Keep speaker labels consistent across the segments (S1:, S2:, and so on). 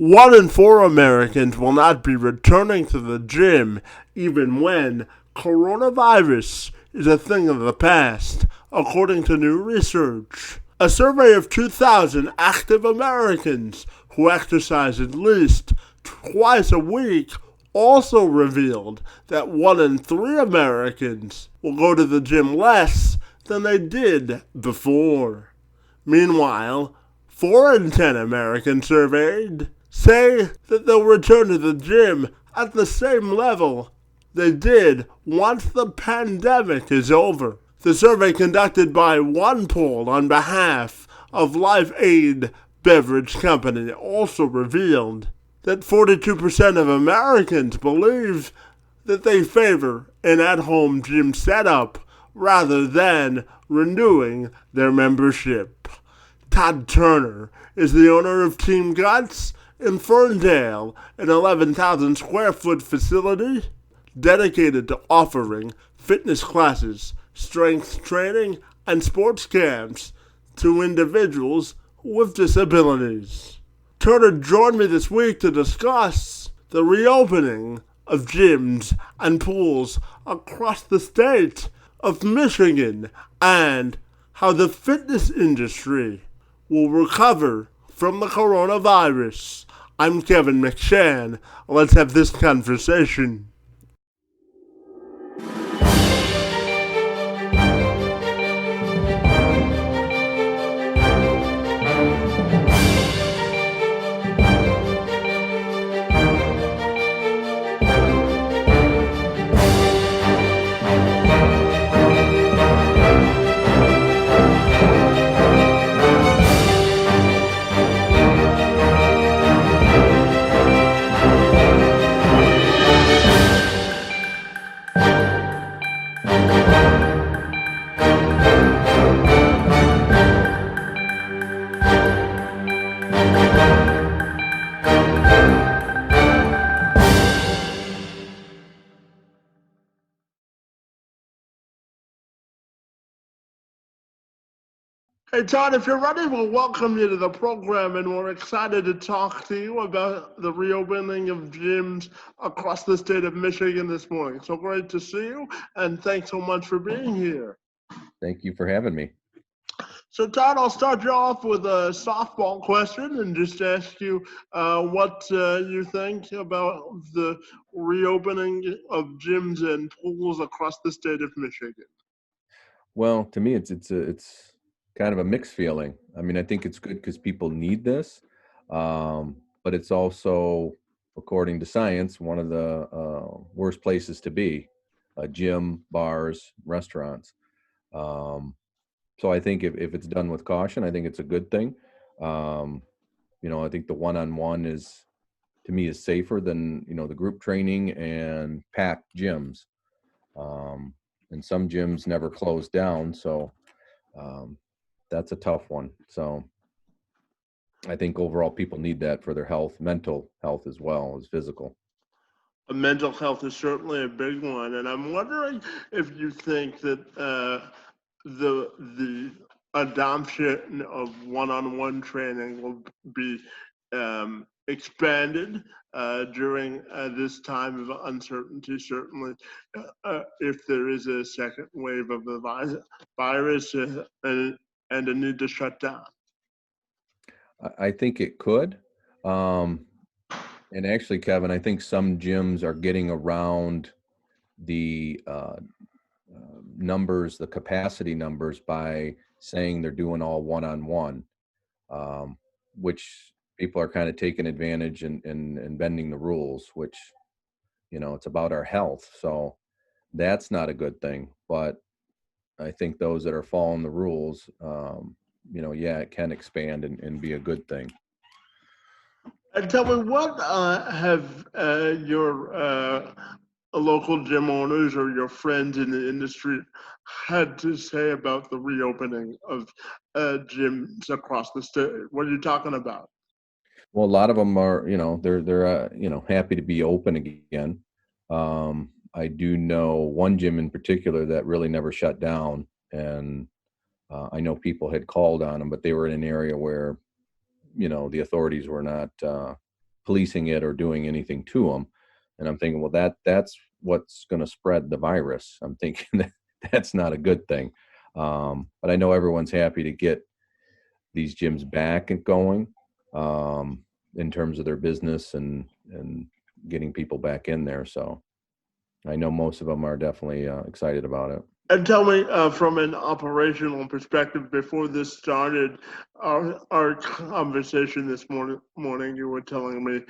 S1: 1 in 4 Americans will not be returning to the gym even when coronavirus is a thing of the past, according to new research. A survey of 2,000 active Americans who exercise at least twice a week also revealed that 1 in 3 Americans will go to the gym less than they did before. Meanwhile, 4 in 10 Americans surveyed say that they'll return to the gym at the same level they did once the pandemic is over. The survey conducted by one poll on behalf of Life Aid Beverage Company also revealed that 42% of Americans believe that they favor an at-home gym setup rather than renewing their membership. Todd Turner is the owner of Team Guts in Ferndale, an 11,000 square foot facility dedicated to offering fitness classes, strength training, and sports camps to individuals with disabilities. Turner joined me this week to discuss the reopening of gyms and pools across the state of Michigan and how the fitness industry will recover from the coronavirus. I'm Kevin McShann. Let's have this conversation. Hey, Todd, if you're ready, we'll welcome you to the program, and we're excited to talk to you about the reopening of gyms across the state of Michigan this morning. So great to see you, and thanks so much for being here.
S2: Thank you for having me.
S1: So, Todd, I'll start you off with a softball question and just ask you what you think about the reopening of gyms and pools across the state of Michigan.
S2: Well, to me, it's kind of a mixed feeling. I mean, I think it's good because people need this, but it's also, according to science, one of the worst places to be: gym, bars, restaurants. Um, so I think if it's done with caution, I think it's a good thing. Um, I think the one-on-one is, to me, is safer than the group training and packed gyms. Um, and some gyms never close down, so um, that's a tough one. So I think overall people need that for their health, mental health as well as physical.
S1: Mental health is certainly a big one, and I'm wondering if you think that the adoption of one-on-one training will be expanded during this time of uncertainty. Certainly, if there is a second wave of the virus and a need to shut down.
S2: I think it could. Um, and actually, Kevin, I think some gyms are getting around the numbers, the capacity numbers, by saying they're doing all one-on-one, which people are kind of taking advantage and bending the rules, which, it's about our health. So that's not a good thing. But I think those that are following the rules, yeah, it can expand and be a good thing.
S1: And tell me, what have your local gym owners or your friends in the industry had to say about the reopening of gyms across the state? What are you talking about?
S2: Well, a lot of them are, they're happy to be open again. I do know one gym in particular that really never shut down, and I know people had called on them, but they were in an area where, the authorities were not policing it or doing anything to them. And I'm thinking, well, that's what's going to spread the virus. I'm thinking that that's not a good thing. But I know everyone's happy to get these gyms back and going, in terms of their business and getting people back in there. So I know most of them are definitely excited about it.
S1: And tell me, from an operational perspective, before this started, our conversation this morning, you were telling me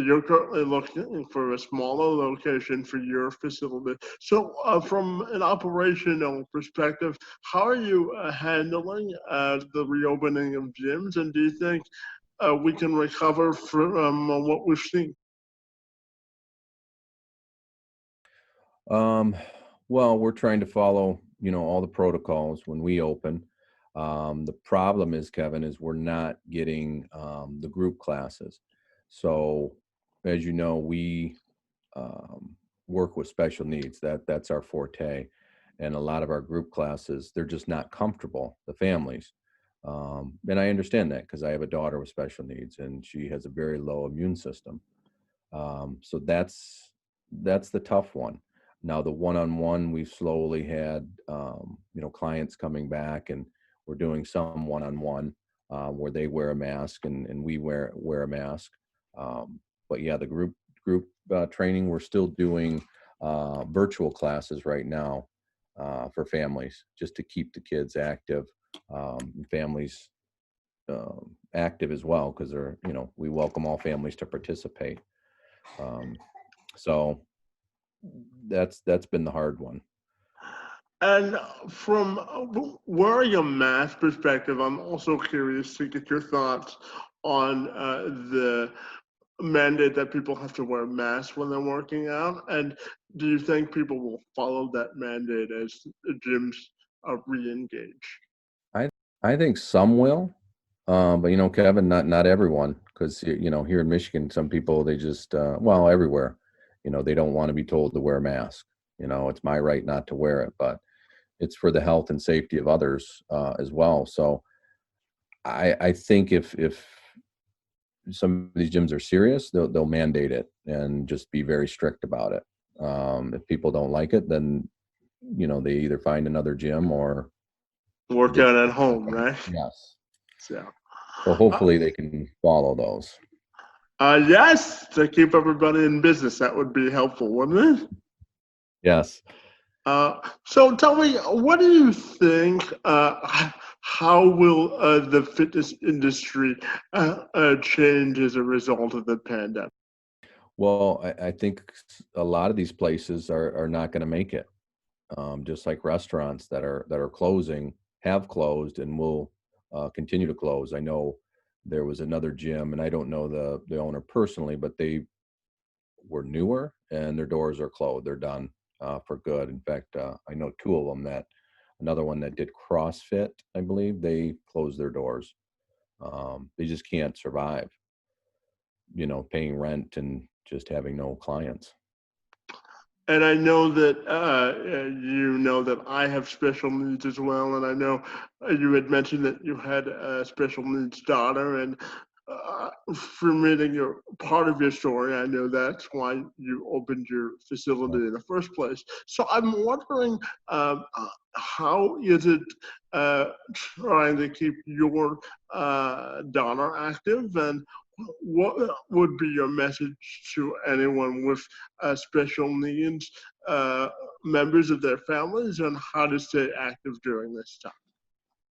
S1: you're currently looking for a smaller location for your facility. So, from an operational perspective, how are you handling the reopening of gyms? And do you think we can recover from what we've seen?
S2: Um, well, we're trying to follow, all the protocols when we open. The problem is, Kevin, is we're not getting the group classes. So, as you know, we work with special needs. That's our forte, and a lot of our group classes, they're just not comfortable. The families, and I understand that because I have a daughter with special needs, and she has a very low immune system. So that's the tough one. Now the one-on-one, we've slowly had clients coming back, and we're doing some one-on-one where they wear a mask and we wear a mask. But yeah, the group training, we're still doing virtual classes right now for families, just to keep the kids active, and families active as well, because we welcome all families to participate. Um, so that's been the hard one.
S1: And from wearing a mask perspective, I'm also curious to get your thoughts on the mandate that people have to wear masks when they're working out. And do you think people will follow that mandate as the gyms re-engage?
S2: I I think some will, but Kevin, not everyone, because here in Michigan, some people they just well everywhere, they don't want to be told to wear a mask. It's my right not to wear it, but it's for the health and safety of others as well. So I think if some of these gyms are serious, they'll mandate it and just be very strict about it. If people don't like it, then they either find another gym or
S1: Work
S2: they
S1: out at home, right?
S2: yes.
S1: So,
S2: So
S1: uh,
S2: hopefully they can follow those.
S1: yes, to keep everybody in business, that would be helpful, wouldn't it?
S2: Yes.
S1: So tell me, what do you think? How will the fitness industry change as a result of the pandemic?
S2: Well, I think a lot of these places are not going to make it. Just like restaurants that are closing have closed and will continue to close. I know there was another gym, and I don't know the owner personally, but they were newer and their doors are closed. They're done for good. In fact, I know two of them, that another one that did CrossFit, I believe, they closed their doors. They just can't survive, paying rent and just having no clients.
S1: And I know that you know that I have special needs as well, and I know you had mentioned that you had a special needs daughter, and from reading your part of your story, I know that's why you opened your facility in the first place. So I'm wondering, how is it trying to keep your daughter active, and what would be your message to anyone with special needs, uh, members of their families, on how to stay active during this time?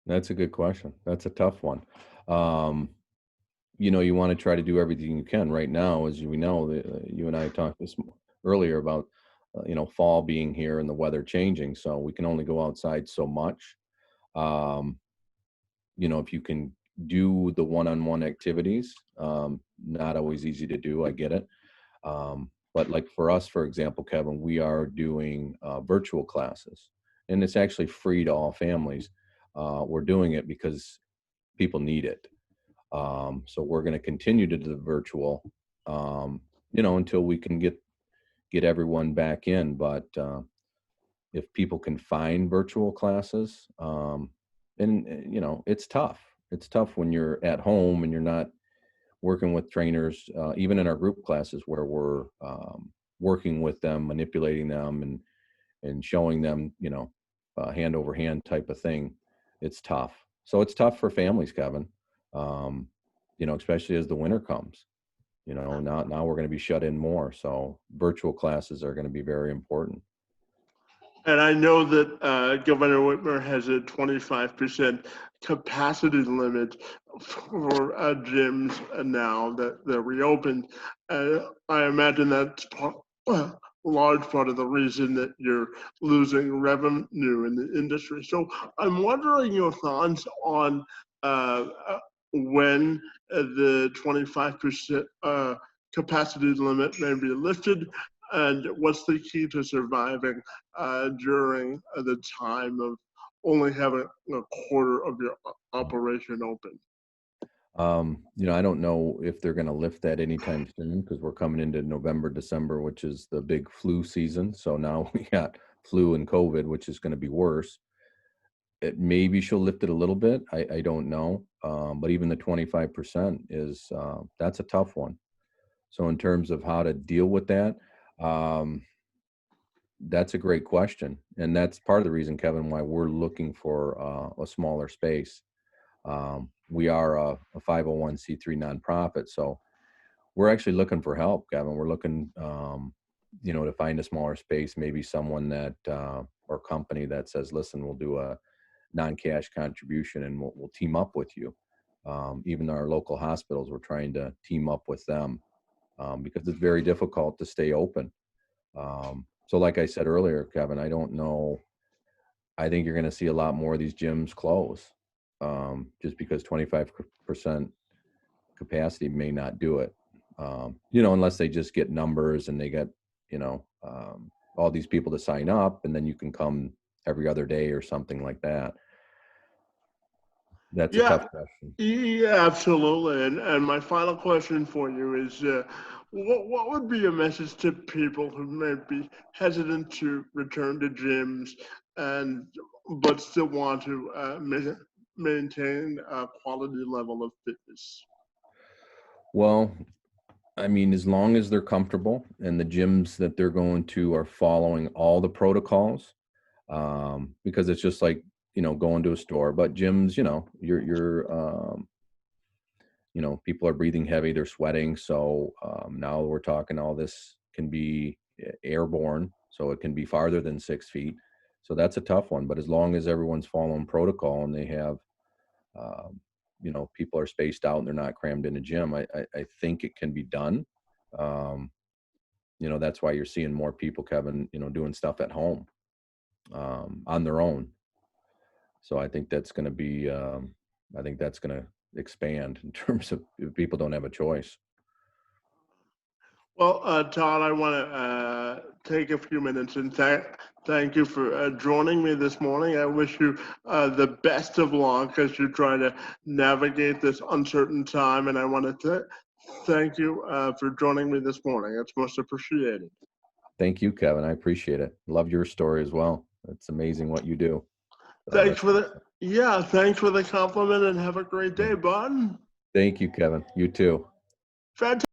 S2: That's a good question. That's a tough one. Um, you want to try to do everything you can right now, as we know. You and I talked earlier about fall being here and the weather changing, so we can only go outside so much. Um, if you can do the one-on-one activities, not always easy to do. I get it. But like for us, for example, Kevin, we are doing virtual classes, and it's actually free to all families. We're doing it because people need it. So we're going to continue to do the virtual, until we can get everyone back in. But if people can find virtual classes, and it's tough. It's tough when you're at home and you're not working with trainers, even in our group classes where we're working with them, manipulating them, and showing them, hand over hand type of thing. It's tough. So it's tough for families, Kevin. Especially as the winter comes. Now we're going to be shut in more. So virtual classes are going to be very important.
S1: And I know that Governor Whitmer has a 25% capacity limit for gyms now that they're reopened. I imagine that's a large part of the reason that you're losing revenue in the industry. So I'm wondering your thoughts on when the 25% capacity limit may be lifted, and what's the key to surviving during the time of only having a quarter of your operation open?
S2: I don't know if they're going to lift that anytime soon because we're coming into November, December, which is the big flu season. So now we got flu and COVID, which is going to be worse. Maybe she'll lift it a little bit. I don't know. But even the 25% is, that's a tough one. So in terms of how to deal with that, that's a great question. And that's part of the reason, Kevin, why we're looking for a smaller space. We are a 501c3 nonprofit. So we're actually looking for help, Kevin. We're looking, to find a smaller space, maybe someone that, or company that says, listen, we'll do a non-cash contribution and we'll team up with you. Even our local hospitals, we're trying to team up with them because it's very difficult to stay open. So like I said earlier, Kevin, I don't know. I think you're going to see a lot more of these gyms close just because 25% capacity may not do it, unless they just get numbers and they get, all these people to sign up and then you can come every other day or something like that. That's a
S1: Yeah,
S2: tough question.
S1: yeah, absolutely. And my final question for you is, what would be a message to people who may be hesitant to return to gyms and but still want to maintain a quality level of fitness?
S2: Well, I mean, as long as they're comfortable and the gyms that they're going to are following all the protocols, because it's just like, going to a store, but gyms, people are breathing heavy, they're sweating. So now we're talking all this can be airborne, so it can be farther than 6 feet. So that's a tough one. But as long as everyone's following protocol and they have, people are spaced out and they're not crammed in a gym, I think it can be done. That's why you're seeing more people, Kevin, doing stuff at home on their own. So I think that's going to be, I think that's going to expand in terms of if people don't have a choice.
S1: Well, Todd, I want to take a few minutes and thank you for joining me this morning. I wish you the best of luck as you try to navigate this uncertain time. And I want to thank you for joining me this morning. It's most appreciated.
S2: Thank you, Kevin. I appreciate it. Love your story as well. It's amazing what you do.
S1: Thanks for thanks for the compliment and have a great day,
S2: awesome.
S1: bud.
S2: Thank you, Kevin. You too.
S1: Fantastic.